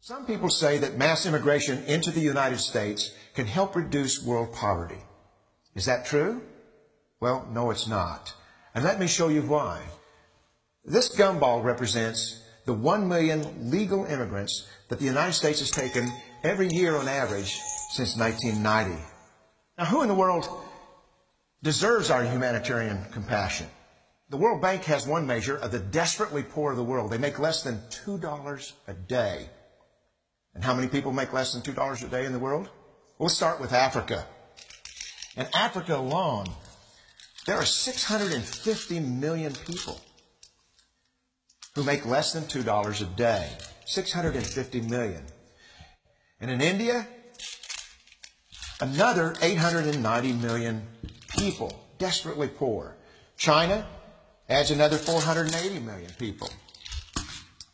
Some people say that mass immigration into the United States can help reduce world poverty. Is that true? Well, no, it's not. And let me show you why. This gumball represents the 1 million legal immigrants that the United States has taken every year on average since 1990. Now, who in the world deserves our humanitarian compassion? The World Bank has one measure of the desperately poor of the world. They make less than $2 a day. And how many people make less than $2 a day in the world? We'll start with Africa. In Africa alone, there are 650 million people who make less than $2 a day. 650 million. And in India, another 890 million people, desperately poor. China adds another 480 million people,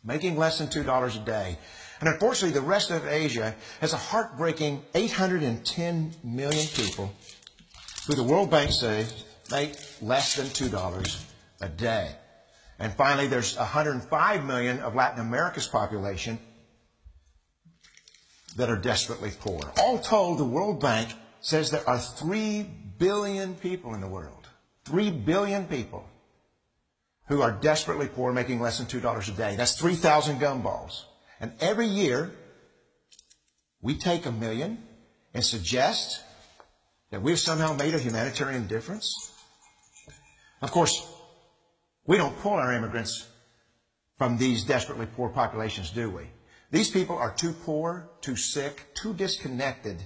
making less than $2 a day. And unfortunately, the rest of Asia has a heartbreaking 810 million people who the World Bank says make less than $2 a day. And finally, there's 105 million of Latin America's population that are desperately poor. All told, the World Bank says there are 3 billion people in the world. 3 billion people who are desperately poor, making less than $2 a day. That's 3,000 gumballs. And every year, we take 1 million and suggest that we've somehow made a humanitarian difference. Of course, we don't pull our immigrants from these desperately poor populations, do we? These people are too poor, too sick, too disconnected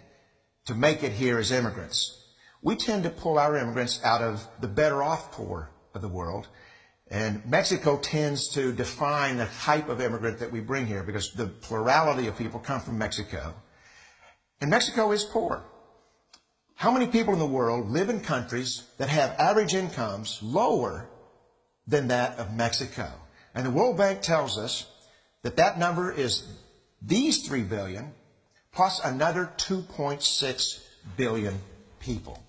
to make it here as immigrants. We tend to pull our immigrants out of the better off poor of the world. And Mexico tends to define the type of immigrant that we bring here because the plurality of people come from Mexico. And Mexico is poor. How many people in the world live in countries that have average incomes lower than that of Mexico? And the World Bank tells us that that number is these 3 billion plus another 2.6 billion people.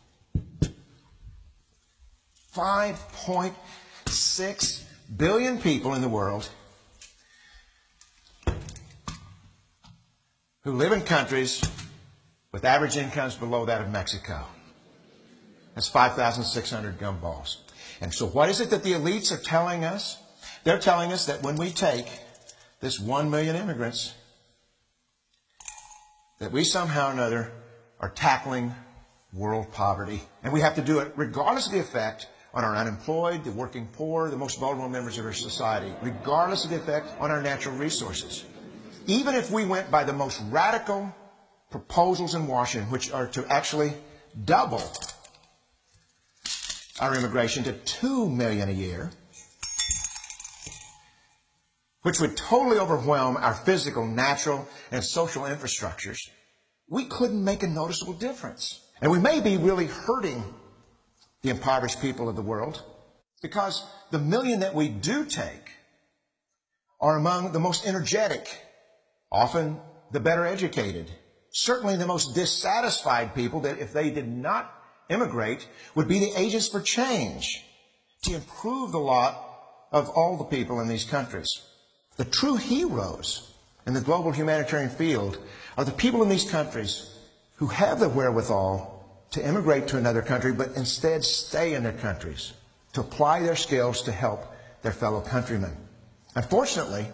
5.6 billion people in the world who live in countries with average incomes below that of Mexico. That's 5,600 gumballs. And so what is it that the elites are telling us? They're telling us that when we take this 1 million immigrants, that we somehow or another are tackling world poverty. And we have to do it regardless of the effect on our unemployed, the working poor, the most vulnerable members of our society, regardless of the effect on our natural resources. Even if we went by the most radical proposals in Washington, which are to actually double our immigration to 2 million a year, which would totally overwhelm our physical, natural, and social infrastructures, we couldn't make a noticeable difference. And we may be really hurting the impoverished people of the world because the million that we do take are among the most energetic, often the better educated, certainly the most dissatisfied people that if they did not immigrate would be the agents for change to improve the lot of all the people in these countries. The true heroes in the global humanitarian field are the people in these countries who have the wherewithal to immigrate to another country, but instead stay in their countries to apply their skills to help their fellow countrymen. Unfortunately,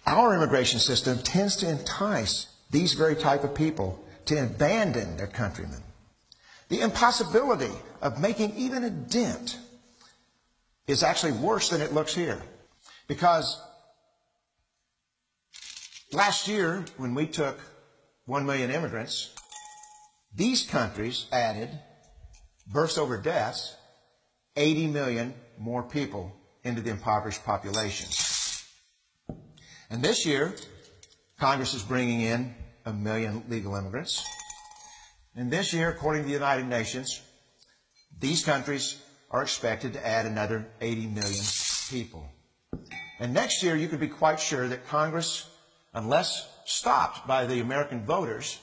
our immigration system tends to entice these very type of people to abandon their countrymen. The impossibility of making even a dent is actually worse than it looks here. Because last year, when we took 1 million immigrants, these countries added, births over deaths, 80 million more people into the impoverished populations. And this year, Congress is bringing in 1 million legal immigrants. And this year, according to the United Nations, these countries are expected to add another 80 million people. And next year, you can be quite sure that Congress, unless stopped by the American voters,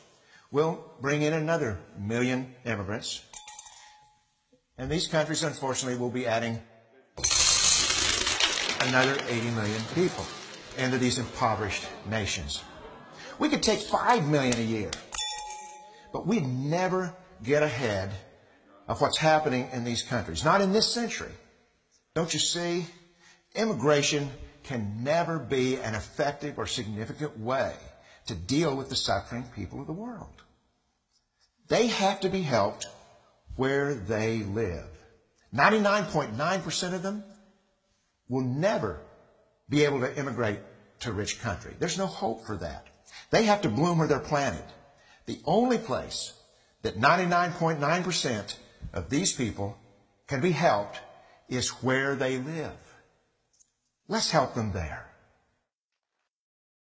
will bring in another 1 million immigrants. And these countries, unfortunately, will be adding another 80 million people. into these impoverished nations. We could take 5 million a year, but we'd never get ahead of what's happening in these countries. Not in this century. Don't you see? Immigration can never be an effective or significant way to deal with the suffering people of the world. They have to be helped where they live. 99.9% of them will never be able to immigrate to a rich country. There's no hope for that. They have to bloom where they're planted. The only place that 99.9% of these people can be helped is where they live. Let's help them there.